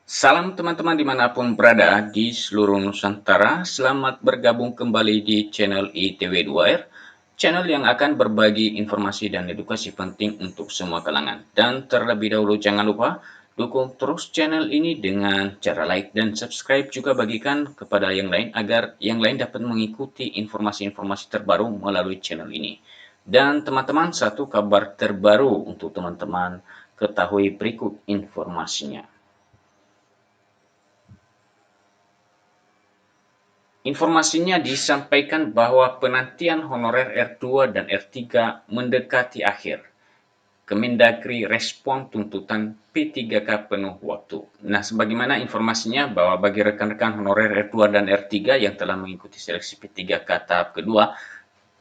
Salam teman-teman dimanapun berada di seluruh Nusantara, selamat bergabung kembali di channel ITW2R, channel yang akan berbagi informasi dan edukasi penting untuk semua kalangan. Dan terlebih dahulu jangan lupa dukung terus channel ini dengan cara like dan subscribe, juga bagikan kepada yang lain agar yang lain dapat mengikuti informasi-informasi terbaru melalui channel ini. Dan teman-teman, satu kabar terbaru untuk teman-teman ketahui berikut informasinya. Informasinya disampaikan bahwa penantian honorer R2 dan R3 mendekati akhir. Kemendagri respon tuntutan P3K penuh waktu. Nah, sebagaimana informasinya bahwa bagi rekan-rekan honorer R2 dan R3 yang telah mengikuti seleksi P3K tahap kedua,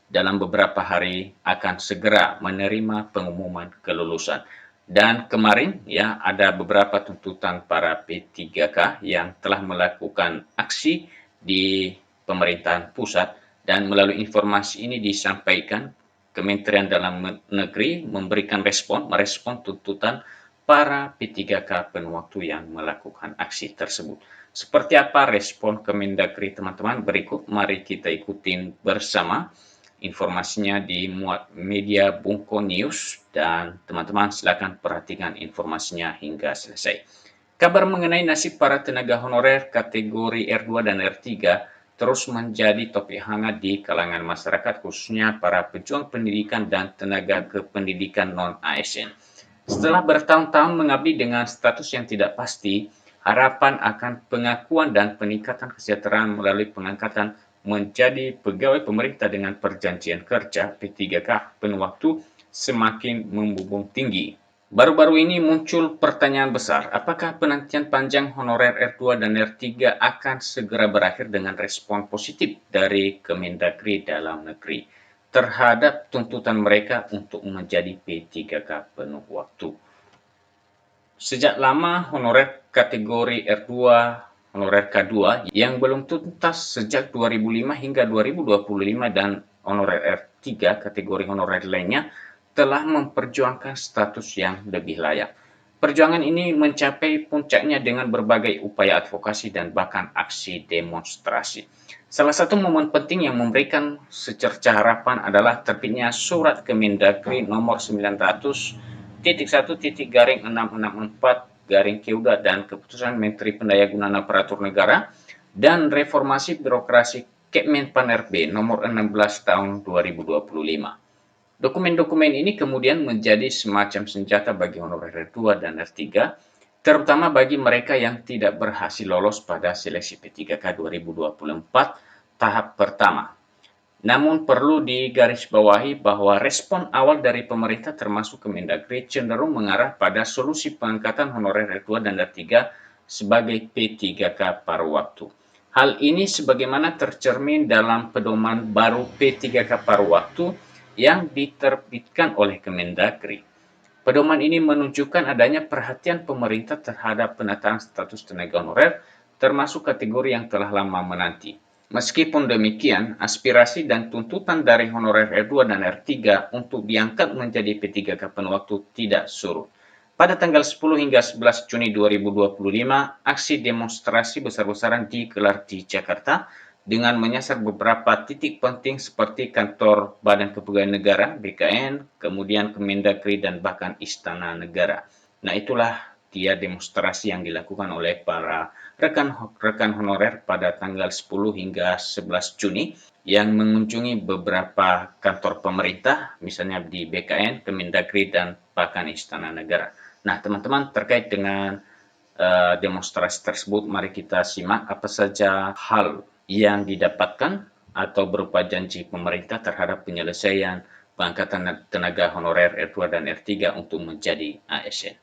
dalam beberapa hari akan segera menerima pengumuman kelulusan. Dan kemarin ya ada beberapa tuntutan para P3K yang telah melakukan aksi di pemerintahan pusat, dan melalui informasi ini disampaikan Kementerian Dalam Negeri memberikan merespon tuntutan para P3K penuh waktu yang melakukan aksi tersebut. Seperti apa respon Kemendagri, teman-teman? Berikut mari kita ikutin bersama. Informasinya dimuat media Bungko News, dan teman-teman silakan perhatikan informasinya hingga selesai. Kabar mengenai nasib para tenaga honorer kategori R2 dan R3 terus menjadi topik hangat di kalangan masyarakat, khususnya para pejuang pendidikan dan tenaga kependidikan non-ASN. Setelah bertahun-tahun mengabdi dengan status yang tidak pasti, harapan akan pengakuan dan peningkatan kesejahteraan melalui pengangkatan menjadi pegawai pemerintah dengan perjanjian kerja P3K penuh waktu semakin membumbung tinggi. Baru-baru ini muncul pertanyaan besar, apakah penantian panjang honorer R2 dan R3 akan segera berakhir dengan respon positif dari Kemendagri Dalam Negeri terhadap tuntutan mereka untuk menjadi P3K penuh waktu. Sejak lama honorer kategori R2, honorer K2 yang belum tuntas sejak 2005 hingga 2025, dan honorer R3 kategori honorer lainnya telah memperjuangkan status yang lebih layak. Perjuangan ini mencapai puncaknya dengan berbagai upaya advokasi dan bahkan aksi demonstrasi. Salah satu momen penting yang memberikan secerca harapan adalah terbitnya Surat Kemendagri nomor 900.1.664 dan Keputusan Menteri Pendayagunaan Aparatur Negara dan Reformasi Birokrasi Kepmenpan RB nomor 16 tahun 2025. Dokumen-dokumen ini kemudian menjadi semacam senjata bagi honorer R2 dan R3, terutama bagi mereka yang tidak berhasil lolos pada seleksi P3K 2024 tahap pertama. Namun perlu digarisbawahi bahwa respon awal dari pemerintah termasuk Kemendagri cenderung mengarah pada solusi pengangkatan honorer R2 dan R3 sebagai P3K paruh waktu. Hal ini sebagaimana tercermin dalam pedoman baru P3K paruh waktu yang diterbitkan oleh Kemendagri. Pedoman ini menunjukkan adanya perhatian pemerintah terhadap penataan status tenaga honorer, termasuk kategori yang telah lama menanti. Meskipun demikian, aspirasi dan tuntutan dari honorer R2 dan R3 untuk diangkat menjadi P3K penuh waktu tidak surut. Pada tanggal 10 hingga 11 Juni 2025, aksi demonstrasi besar-besaran digelar di Jakarta dengan menyasar beberapa titik penting seperti kantor Badan Kepegawaian Negara (BKN), kemudian Kemendagri, dan bahkan Istana Negara. Nah, itulah dia demonstrasi yang dilakukan oleh para rekan honorer pada tanggal 10 hingga 11 Juni yang mengunjungi beberapa kantor pemerintah, misalnya di BKN, Kemendagri, dan bahkan Istana Negara. Nah, teman-teman, terkait dengan demonstrasi tersebut, mari kita simak apa saja hal yang didapatkan atau berupa janji pemerintah terhadap penyelesaian pengangkatan tenaga honorer R2 dan R3 untuk menjadi ASN.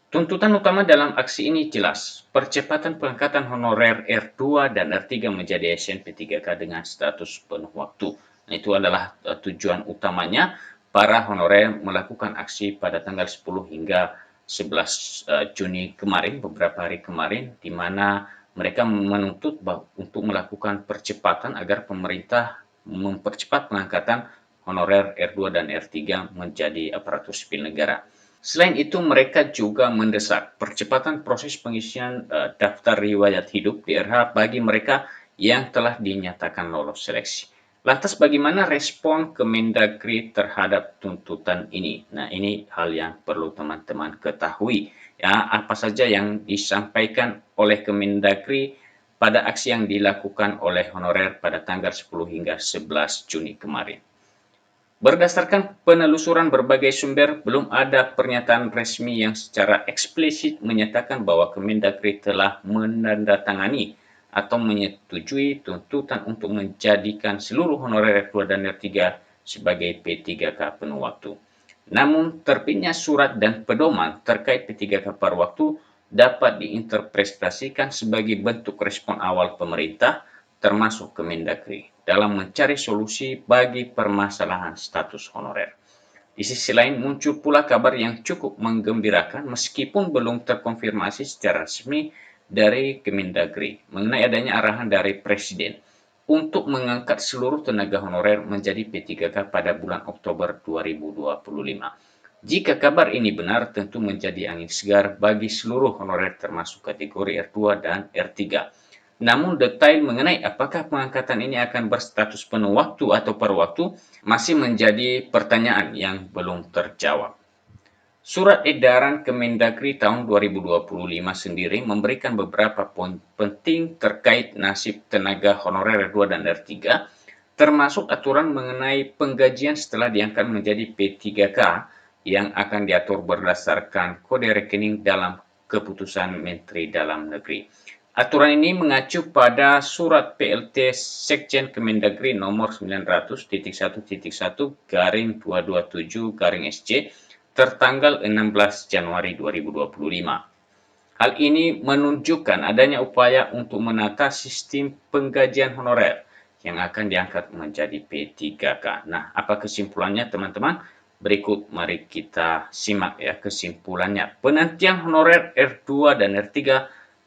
Tuntutan utama dalam aksi ini jelas, percepatan pengangkatan honorer R2 dan R3 menjadi ASN P3K dengan status penuh waktu. Nah, itu adalah tujuan utamanya para honorer melakukan aksi pada tanggal 10 hingga 11 Juni kemarin, beberapa hari kemarin, di mana mereka menuntut untuk melakukan percepatan agar pemerintah mempercepat pengangkatan honorer R2 dan R3 menjadi aparatur sipil negara. Selain itu, mereka juga mendesak percepatan proses pengisian daftar riwayat hidup DRH bagi mereka yang telah dinyatakan lolos seleksi. Lantas bagaimana respon Kemendagri terhadap tuntutan ini? Nah, ini hal yang perlu teman-teman ketahui. Ya, apa saja yang disampaikan oleh Kemendagri pada aksi yang dilakukan oleh honorer pada tanggal 10 hingga 11 Juni kemarin. Berdasarkan penelusuran berbagai sumber, belum ada pernyataan resmi yang secara eksplisit menyatakan bahwa Kemendagri telah menandatangani atau menyetujui tuntutan untuk menjadikan seluruh honorer R2 dan R3 sebagai P3K penuh waktu. Namun, terbitnya surat dan pedoman terkait P3K paruh waktu dapat diinterpretasikan sebagai bentuk respon awal pemerintah, termasuk Kemendagri, dalam mencari solusi bagi permasalahan status honorer. Di sisi lain, muncul pula kabar yang cukup menggembirakan meskipun belum terkonfirmasi secara resmi dari Kemendagri mengenai adanya arahan dari Presiden untuk mengangkat seluruh tenaga honorer menjadi P3K pada bulan Oktober 2025. Jika kabar ini benar, tentu menjadi angin segar bagi seluruh honorer termasuk kategori R2 dan R3. Namun detail mengenai apakah pengangkatan ini akan berstatus penuh waktu atau paruh waktu masih menjadi pertanyaan yang belum terjawab. Surat edaran Kemendagri tahun 2025 sendiri memberikan beberapa poin penting terkait nasib tenaga honorer R2 dan R3, termasuk aturan mengenai penggajian setelah diangkat menjadi P3K yang akan diatur berdasarkan kode rekening dalam keputusan Menteri Dalam Negeri. Aturan ini mengacu pada Surat PLT Sekjen Kemendagri nomor 900.1.1/227/SC tertanggal 16 Januari 2025. Hal ini menunjukkan adanya upaya untuk menata sistem penggajian honorer yang akan diangkat menjadi P3K. Nah, apa kesimpulannya teman-teman? Berikut mari kita simak ya kesimpulannya. Penantian honorer R2 dan R3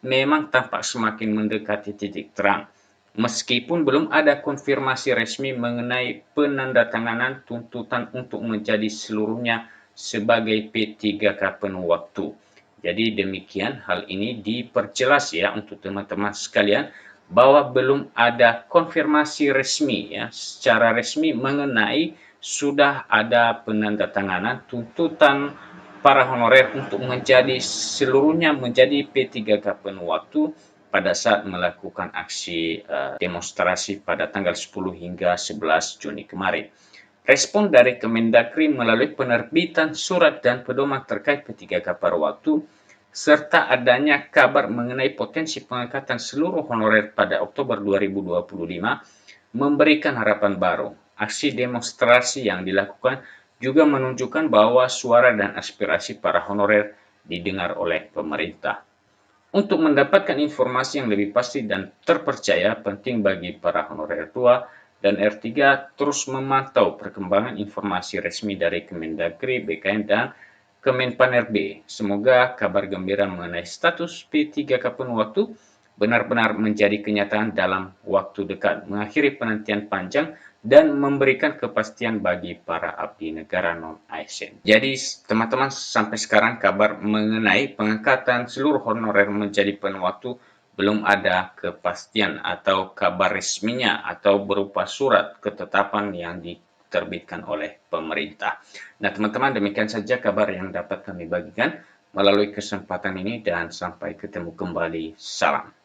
memang tampak semakin mendekati titik terang. Meskipun belum ada konfirmasi resmi mengenai penandatanganan tuntutan untuk menjadi seluruhnya sebagai P3K penuh waktu. Jadi demikian hal ini diperjelas ya untuk teman-teman sekalian bahwa belum ada konfirmasi resmi ya secara resmi mengenai sudah ada penandatanganan tuntutan para honorer untuk menjadi seluruhnya menjadi P3K penuh waktu pada saat melakukan aksi demonstrasi pada tanggal 10 hingga 11 Juni kemarin. Respon dari Kemendagri melalui penerbitan surat dan pedoman terkait P3K paruh waktu serta adanya kabar mengenai potensi pengangkatan seluruh honorer pada Oktober 2025 memberikan harapan baru. Aksi demonstrasi yang dilakukan juga menunjukkan bahwa suara dan aspirasi para honorer didengar oleh pemerintah. Untuk mendapatkan informasi yang lebih pasti dan terpercaya, penting bagi para honorer tua dan R3 terus memantau perkembangan informasi resmi dari Kemendagri, BKN, dan Kemenpan-RB. Semoga kabar gembira mengenai status P3K penuh waktu benar-benar menjadi kenyataan dalam waktu dekat, mengakhiri penantian panjang dan memberikan kepastian bagi para abdi negara non-ASN. Jadi teman-teman sampai sekarang kabar mengenai pengangkatan seluruh honorer menjadi penuh waktu belum ada kepastian atau kabar resminya atau berupa surat ketetapan yang diterbitkan oleh pemerintah. Nah teman-teman demikian saja kabar yang dapat kami bagikan melalui kesempatan ini dan sampai ketemu kembali. Salam.